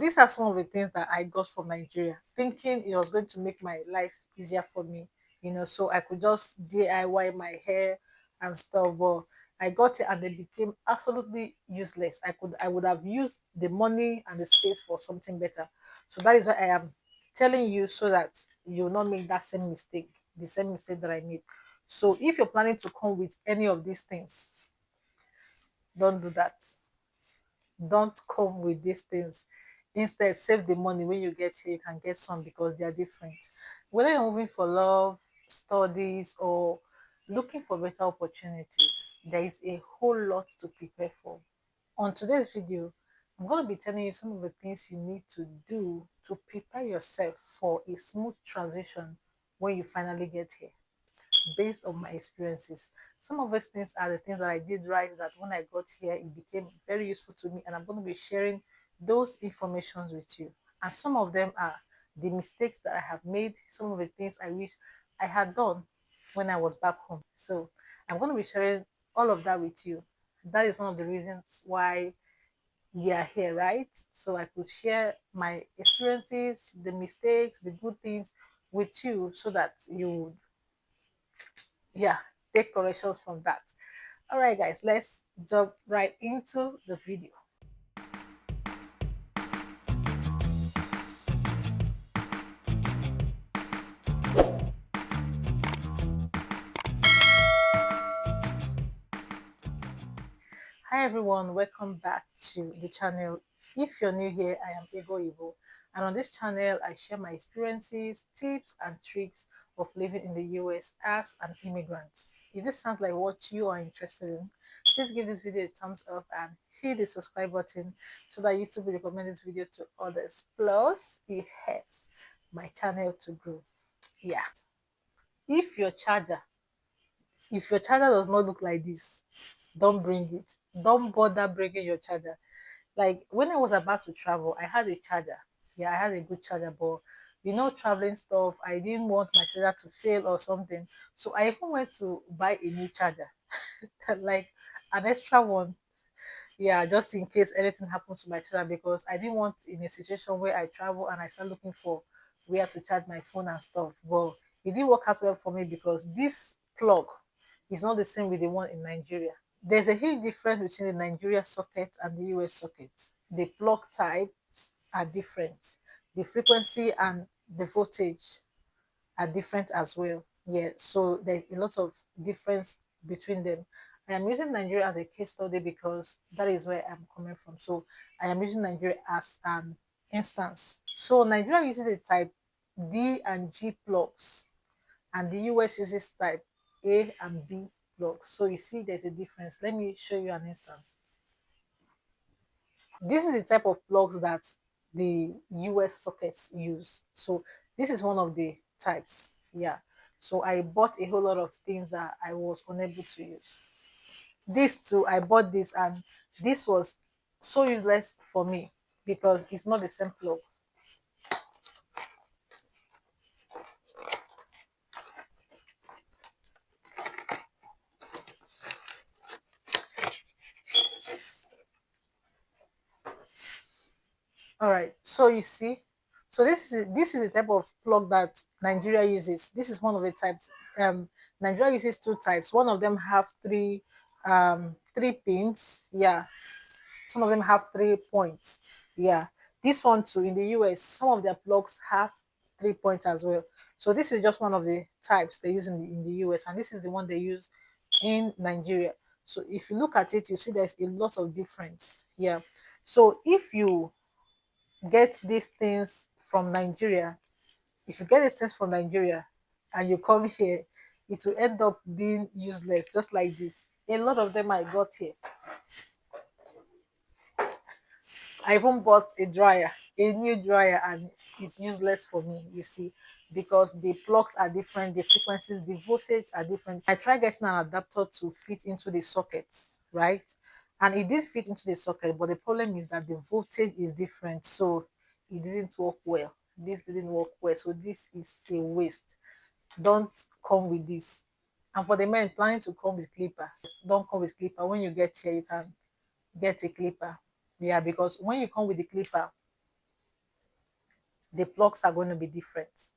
These are some of the things that I got from Nigeria, thinking it was going to make my life easier for me, so I could just DIY my hair and stuff. But I got it and they became absolutely useless. I would have used the money and the space for something better. So that is why I am telling you, so that you will not make that same mistake, the same mistake that I made. So if you're planning to come with any of these things, don't do that. Don't come with these things. Instead, save the money. When you get here, you can get some because they are different. Whether you're moving for love, studies, or looking for better opportunities, there is a whole lot to prepare for. On today's video, I'm going to be telling you some of the things you need to do to prepare yourself for a smooth transition when you finally get here, based on my experiences. Some of these things are the things that I did right, that when I got here, it became very useful to me, and I'm going to be sharing those informations with you. And some of them are the mistakes that I have made, some of the things I wish I had done when I was back home. So I'm going to be sharing all of that with you. That is one of the reasons why we are here, right? So I could share my experiences, the mistakes, the good things with you, so that you, yeah, take corrections from that. All right, guys, let's jump right into the video. Hi everyone, welcome back to the channel. If you're new here, I am Ego Ivo, and on this channel I share my experiences, tips and tricks of living in the US as an immigrant. If this sounds like what you are interested in, please give this video a thumbs up and hit the subscribe button so that YouTube will recommend this video to others. Plus, it helps my channel to grow. Yeah. If your charger if your charger does not look like this, don't bring it. Don't bother bringing your charger. Like when I was about to travel, I had a charger. Yeah, I had a good charger, but traveling stuff, I didn't want my charger to fail or something. So I even went to buy a new charger, like an extra one. Yeah, just in case anything happens to my charger, because I didn't want in a situation where I travel and I start looking for where to charge my phone and stuff. But it didn't work out well for me because this plug is not the same with the one in Nigeria. There's a huge difference between the Nigeria socket and the US socket. The plug types are different. The frequency and the voltage are different as well. Yeah, so there's a lot of difference between them. I am using Nigeria as a case study because that is where I'm coming from. So I am using Nigeria as an instance. So Nigeria uses a type D and G plugs, and the US uses type A and B plugs. So you see there's a difference. Let me show you an instance. This is the type of plugs that the US sockets use. So this is one of the types. Yeah. So I bought a whole lot of things that I was unable to use. This too, I bought this, and this was so useless for me because it's not the same plug. All right. So you see, so this is the type of plug that Nigeria uses. This is one of the types. Nigeria uses two types. One of them have three pins. Yeah. Some of them have 3 points. Yeah. This one too, in the US, some of their plugs have 3 points as well. So this is just one of the types they use in the US, and this is the one they use in Nigeria. So if you look at it, you see there's a lot of difference. Yeah. So if you get these things from Nigeria, if you get these things from Nigeria and you come here, it will end up being useless, just like this. A lot of them I got here. I even bought a dryer, a new dryer, and it's useless for me, you see, because the plugs are different, the frequencies, the voltage are different. I tried getting an adapter to fit into the sockets, right? And it did fit into the socket, but the problem is that the voltage is different, so it didn't work well. This didn't work well, so this is a waste. Don't come with this. And for the men planning to come with clipper, don't come with clipper. When you get here, you can get a clipper. Yeah, because when you come with the clipper, the plugs are going to be different.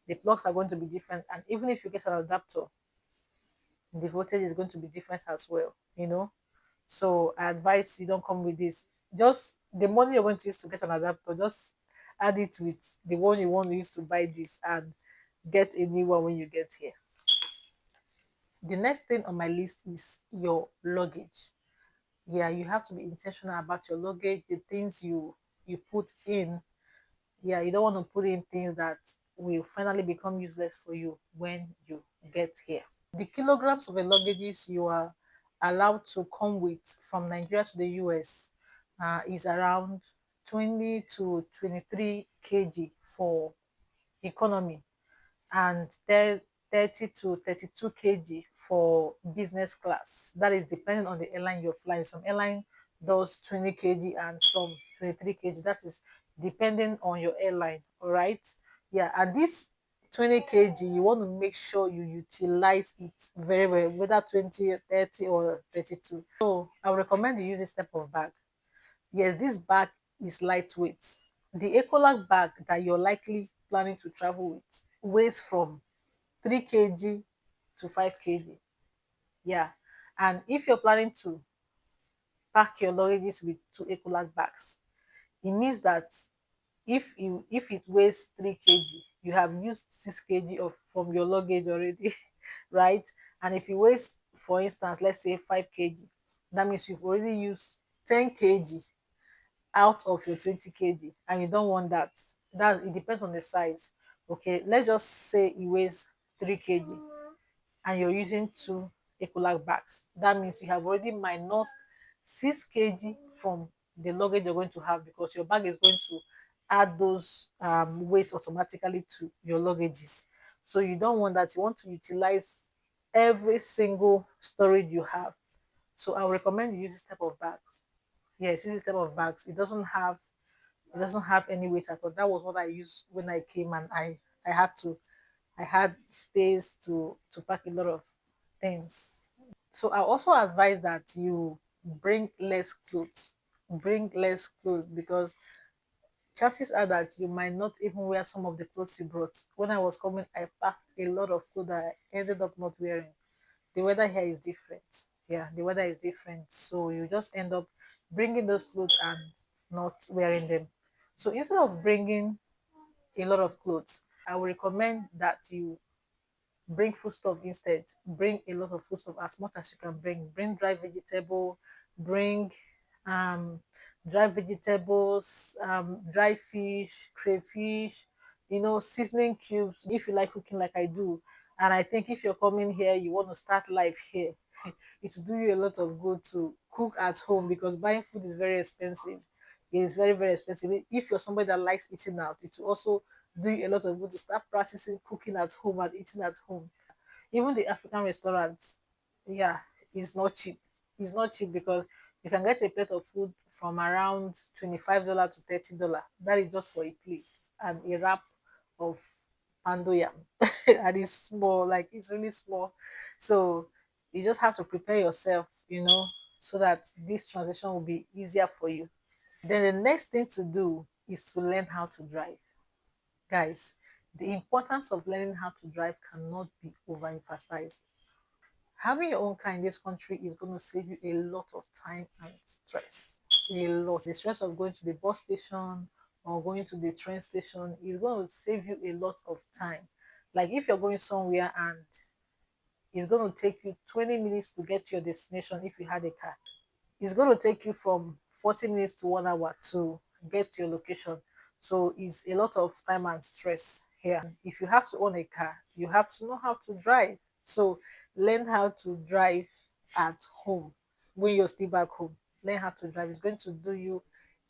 The plugs are going to be different, and even if you get an adapter, the voltage is going to be different as well, you know. So I advise you don't come with this. Just the money you're going to use to get an adapter, just add it with the one you want to use to buy this and get a new one when you get here. The next thing on my list is your luggage. Yeah, you have to be intentional about your luggage, the things you put in. Yeah, you don't want to put in things that will finally become useless for you when you get here. The kilograms of the luggages you are allowed to come with from Nigeria to the US is around 20 to 23 kg for economy, and 30 to 32 kg for business class. That is depending on the airline you're flying. Some airline does 20 kg and some 23 kg. That is depending on your airline. All right. Yeah. And this 20 kg, you want to make sure you utilize it very well, whether 20, 30, or 32. So I would recommend you use this type of bag. Yes, this bag is lightweight. The Ecolag bag that you're likely planning to travel with weighs from 3 kg to 5 kg. Yeah. And if you're planning to pack your luggages with two Ecolag bags, it means that if it weighs 3 kg, you have used 6 kg of from your luggage already, right? And if it weighs, for instance, let's say 5 kg, that means you've already used 10 kg out of your 20 kg, and you don't want that. That it depends on the size. Okay, let's just say it weighs 3 kg and you're using two Ecolag bags. That means you have already minus 6 kg from the luggage you're going to have, because your bag is going to add those weight automatically to your luggages. So you don't want that. You want to utilize every single storage you have. So I would recommend you use this type of bags. Yes, use this type of bags. It doesn't have any weight at all. That was what I used when I came, and I had space to pack a lot of things. So I also advise that you bring less clothes. Bring less clothes, because chances are that you might not even wear some of the clothes you brought. When I was coming, I packed a lot of clothes that I ended up not wearing. The weather here is different. Yeah, the weather is different. So you just end up bringing those clothes and not wearing them. So instead of bringing a lot of clothes, I would recommend that you bring foodstuff instead. Bring a lot of foodstuff, as much as you can bring. Bring dry vegetable, bring um dry vegetables, dry fish, crayfish, seasoning cubes if you like cooking like I do. And I think if you're coming here, you want to start life here, it will do you a lot of good to cook at home, because buying food is very expensive. It is very, very expensive. If you're somebody that likes eating out, it will also do you a lot of good to start practicing cooking at home and eating at home. Even the African restaurants, yeah, it's not cheap. It's not cheap, because you can get a plate of food from around $25 to $30. That is just for a plate and a wrap of pando yam. And it's small, like it's really small. So you just have to prepare yourself, so that this transition will be easier for you. Then the next thing to do is to learn how to drive. Guys, the importance of learning how to drive cannot be overemphasized. Having your own car in this country is going to save you a lot of time and stress. A lot. The stress of going to the bus station or going to the train station is going to save you a lot of time. Like if you're going somewhere and it's going to take you 20 minutes to get to your destination if you had a car, it's going to take you from 40 minutes to 1 hour to get to your location. So it's a lot of time and stress here. If you have to own a car, you have to know how to drive. So learn how to drive at home when you're still back home. Learn how to drive. It's going to do you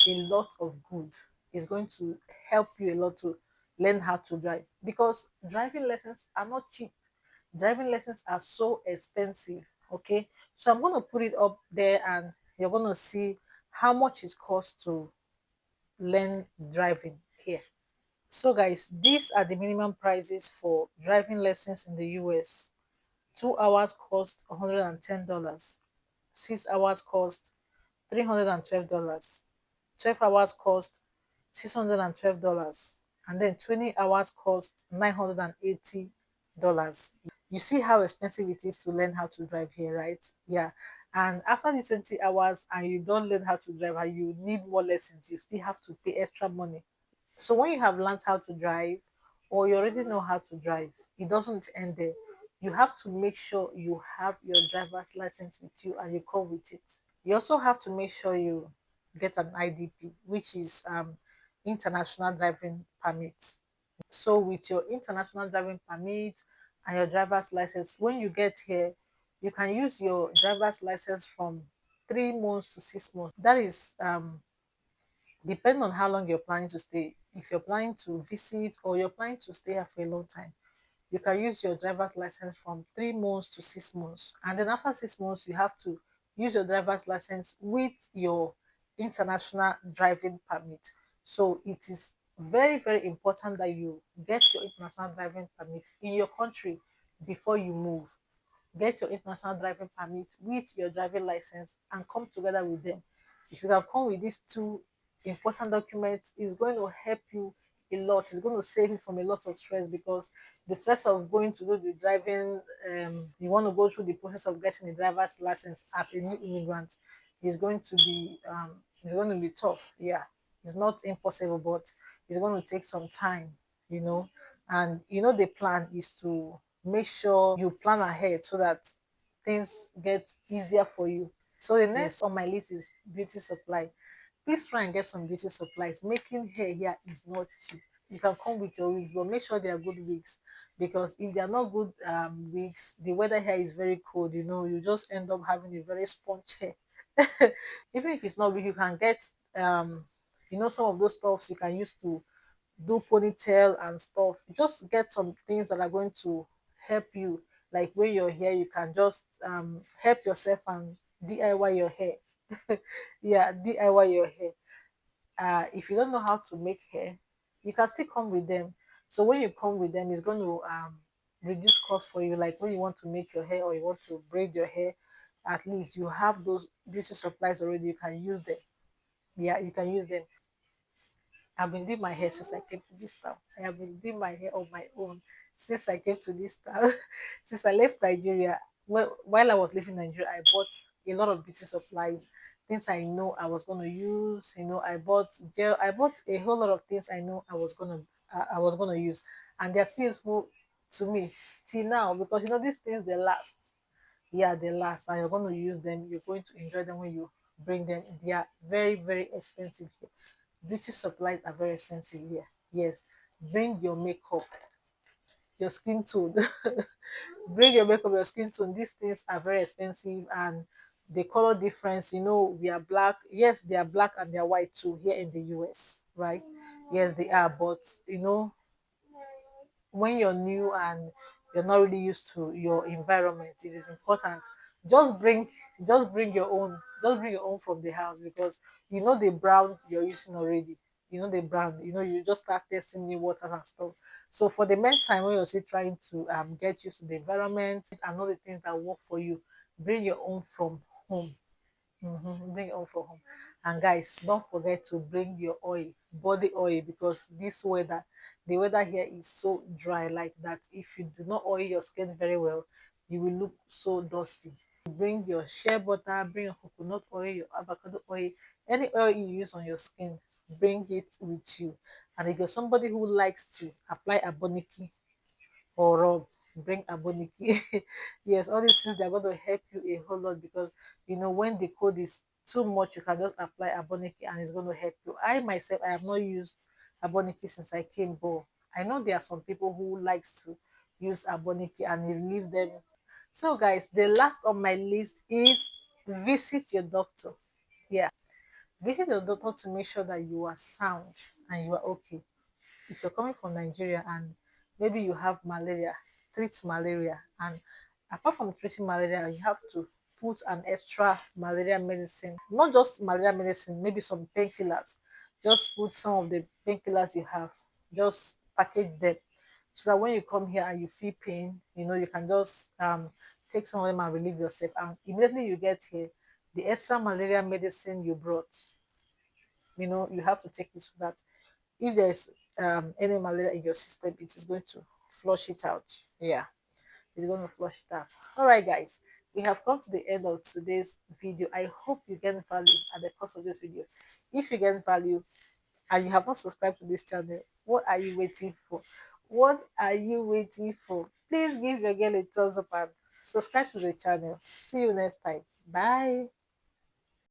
a lot of good. It's going to help you a lot to learn how to drive, because driving lessons are not cheap. Driving lessons are so expensive. Okay, so I'm going to put it up there and you're going to see how much it costs to learn driving here. So guys, these are the minimum prices for driving lessons in the US. 2 hours cost $110. 6 hours cost $312. 12 hours cost $612, and then 20 hours cost $980. You see how expensive it is to learn how to drive here, right? Yeah. And after the 20 hours and you don't learn how to drive and you need more lessons, you still have to pay extra money. So when you have learned how to drive or you already know how to drive, it doesn't end there. You have to make sure you have your driver's license with you and you come with it. You also have to make sure you get an IDP, which is international driving permit. So with your international driving permit and your driver's license, when you get here, you can use your driver's license from 3 months to 6 months. That is depending on how long you're planning to stay. If you're planning to visit or you're planning to stay here for a long time, you can use your driver's license from 3 months to 6 months. And then after 6 months, you have to use your driver's license with your international driving permit. So it is very, very important that you get your international driving permit in your country before you move. Get your international driving permit with your driving license and come together with them. If you can come with these two important documents, it's going to help you a lot. It's going to save you from a lot of stress because the stress of going to do the driving, you want to go through the process of getting a driver's license as a new immigrant is going to be it's going to be tough. Yeah, it's not impossible, but it's going to take some time, you know. And the plan is to make sure you plan ahead so that things get easier for you. So the next on my list is beauty supply. Please try and get some beauty supplies. Making hair here is not cheap. You can come with your wigs, but make sure they are good wigs because if they are not good wigs, the weather here is very cold. You just end up having a very sponge hair. Even if it's not wig, you can get some of those stuffs you can use to do ponytail and stuff. Just get some things that are going to help you. Like when your hair, you can just help yourself and DIY your hair. Yeah, DIY your hair. If you don't know how to make hair, you can still come with them. So when you come with them, it's going to reduce cost for you. Like when you want to make your hair or you want to braid your hair, at least you have those beauty supplies already. You can use them. Yeah, you can use them. I've been doing my hair since I came to this town. I have been doing my hair on my own since I came to this town. Since I left Nigeria, while I was living in Nigeria, I bought a lot of beauty supplies, things I know I was gonna use. I bought gel. I bought a whole lot of things I know I was gonna use, and they're still useful to me till now because these things they last. Yeah, they last, and you're going to use them. You're going to enjoy them when you bring them. They are very, very expensive here. Beauty supplies are very expensive here. Yes, bring your makeup, your skin tone. Bring your makeup, your skin tone. These things are very expensive, and the color difference. We are black. Yes, they are black and they are white too here in the US, right? Yes, they are. But when you're new and you're not really used to your environment, it is important. Just bring just bring your own from the house because the brown you're using already. The brown, you just start testing new water and stuff. So for the meantime when you're still trying to get used to the environment and all the things that work for you, bring your own from home. Bring it on from home. And guys, don't forget to bring your oil, body oil, because the weather here is so dry like that. If you do not oil your skin very well, you will look so dusty. Bring your shea butter, bring your coconut oil, your avocado oil, any oil you use on your skin, bring it with you. And if you're somebody who likes to apply aboniki or rub, bring aboniki. Yes, all these things they're going to help you a whole lot because when the cold is too much, you can just apply aboniki and it's going to help you. I myself, I have not used aboniki since I came, but I know there are some people who likes to use aboniki and it relieves them. So guys, the last on my list is visit your doctor. Yeah, visit your doctor to make sure that you are sound and you are okay. If you're coming from Nigeria and maybe you have malaria, treat malaria. And apart from treating malaria, you have to put an extra malaria medicine, not just malaria medicine, maybe some painkillers. Just put some of the painkillers you have, just package them so that when you come here and you feel pain, you can just take some of them and relieve yourself. And immediately you get here, the extra malaria medicine you brought, you have to take it so that if there's any malaria in your system, it is going to flush it out. Yeah, it's going to flush it out. All right, guys, we have come to the end of today's video. I hope you get value at the course of this video. If you get value and you have not subscribed to this channel, what are you waiting for? What are you waiting for? Please give your girl a thumbs up and subscribe to the channel. See you next time. Bye.